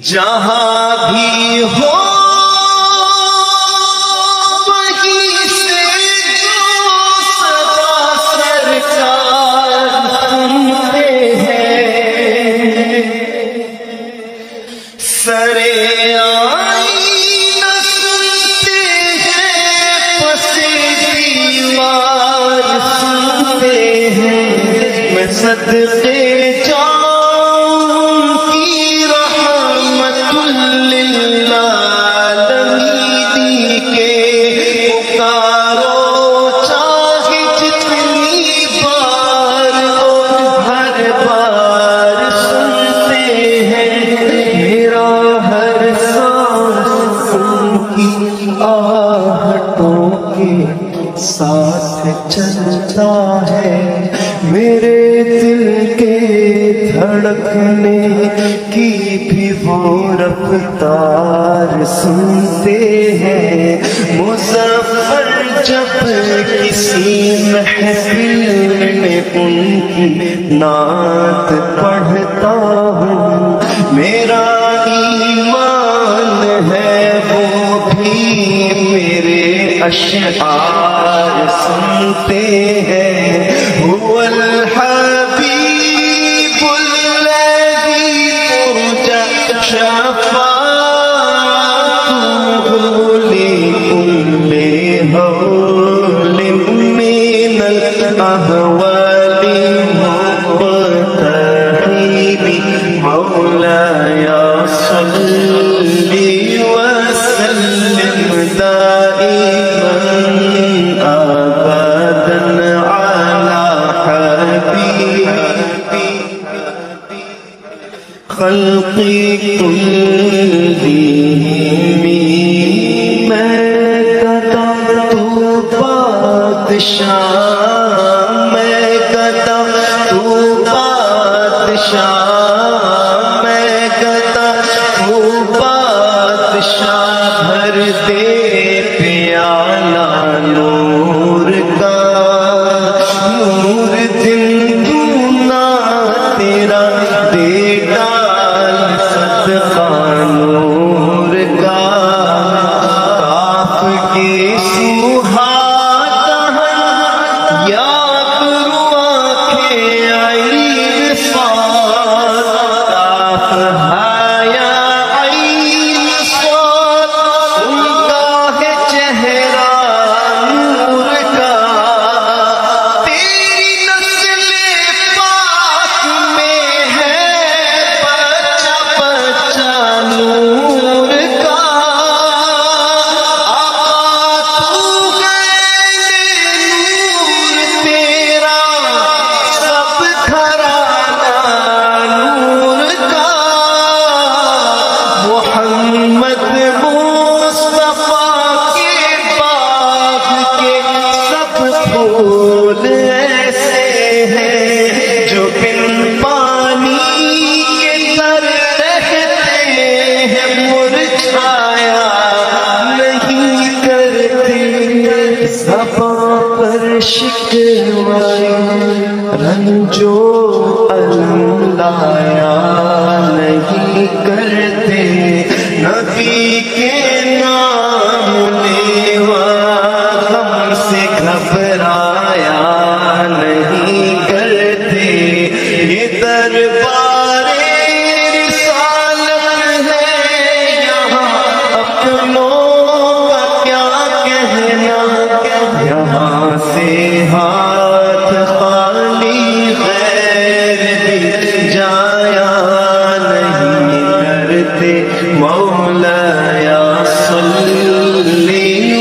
جہاں بھی ہو وہیں سے جو صدا سرکار سنتے ہیں، سرے آئینہ سنتے ہیں، پس دیوار سنتے ہیں، میں صدقے ساتھ چلتا ہے، میرے دل کے دھڑکنے کی بھی وہ رفتار سنتے ہیں۔ مظفر جب کسی محفل میں ان کی نعت پڑھتا ہوں، میرا ایمان ہے وہ بھی میرے اشعار سنتے ہیں۔ هو الحبیب الذی ترجى شفاعته لكل هول من الأهوال مقتحم، مولاي صل وسلم دائما ابدا على حبيبي خلقي كلهم، میں گدا تو بادشاہ، میں گدا تو بادشاہ، میں گدا تو بادشاہ، بھر دے پیالہ نور کا، نور دن دونا تیرا دے ڈال صدقہ نور کا، کاف کے سوہاتا ہے یا برو آنکھیں عین صاد، کاف ہایا عین صاد، ان کا ہے چہرہ نور کا، تیری نسل پاک میں ہے بچہ بچہ نور کا، آقا تو ہے نور تیرا سب گھرانہ نور کا، محمد مصطفیٰ کے باغ کے سب پھول ایسے ہیں جو بن پانی کے تر رہتے ہیں، مرجھایا نہیں کرتے، زباں پر شکوائے رنجو الم لایا نہیں کرتے، نبی کے نام لیوا ہم سے گھبرایا نہیں کرتے، یہ دربار رسالت ہے یہاں اپنوں کا کیا کہنا، یہاں سے ہاتھ خالی غیر بھی جایا نہیں کرتے، مولاي صل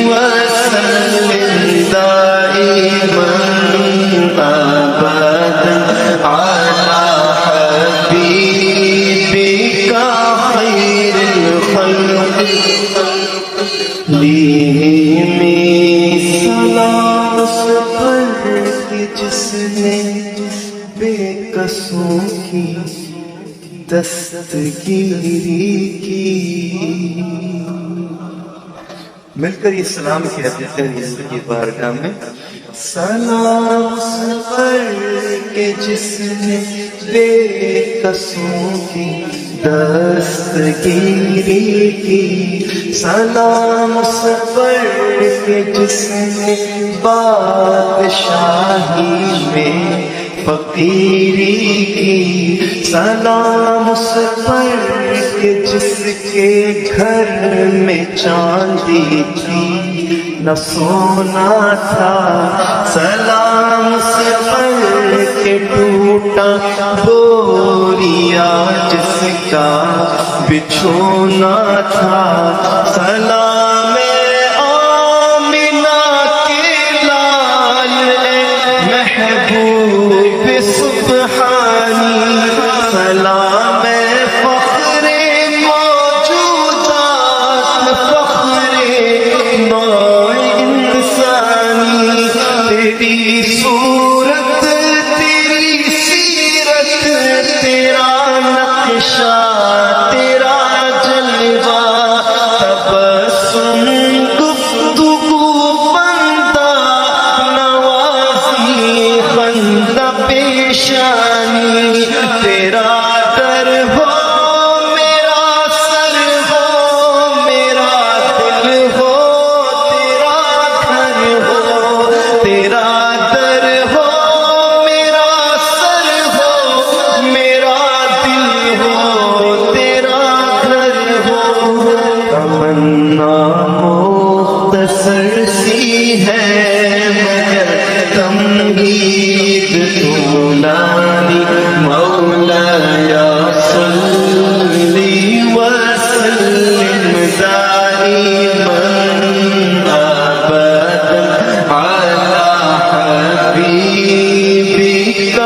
وسلم دائما ابدا على حبيبك خير الخلق، لیہم سلام اس پر کہ جس نے بے قصوں کی دستگیری کی۔ مل کر یہ سلام کیا جاتا ہے اس کی بارگاہ میں، سلام اس پر کہ جس نے بے کسوں کی دستگیری کی، سلام اس پر کہ جس نے بادشاہی میں فقیری کی، سلام اس پر کہ جس کے گھر میں چاندی تھی نہ سونا تھا، سلام اس پر کہ ٹوٹا بوریا جس کا بچھونا تھا، سلام آمنہ کے لال محبوب سبحانی، سلام فخر موجودات فخر نوع انسانی، تیری صورت تیری سیرت تیرا نقشہ تیرا جلوہ، تبسم گفتگو بندہ نوازی خندہ پیشانی، تیرا در ہو میرا سر ہو میرا دل ہو تیرا گھر ہو، تیرا در ہو میرا سر ہو میرا دل ہو تیرا گھر ہو، تمنا مختصر سی ہے مگر تمہید طولانی، مولایا صلی وسلم دائما ابدا علی حبیبک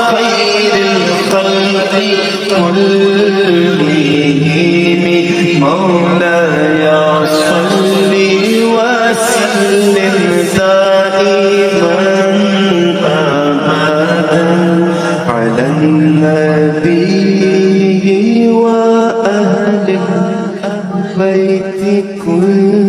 خیر الخلق كلهم، مولایا صلی وسلم دائما ابدا على النبي وأهل البيت كلهم.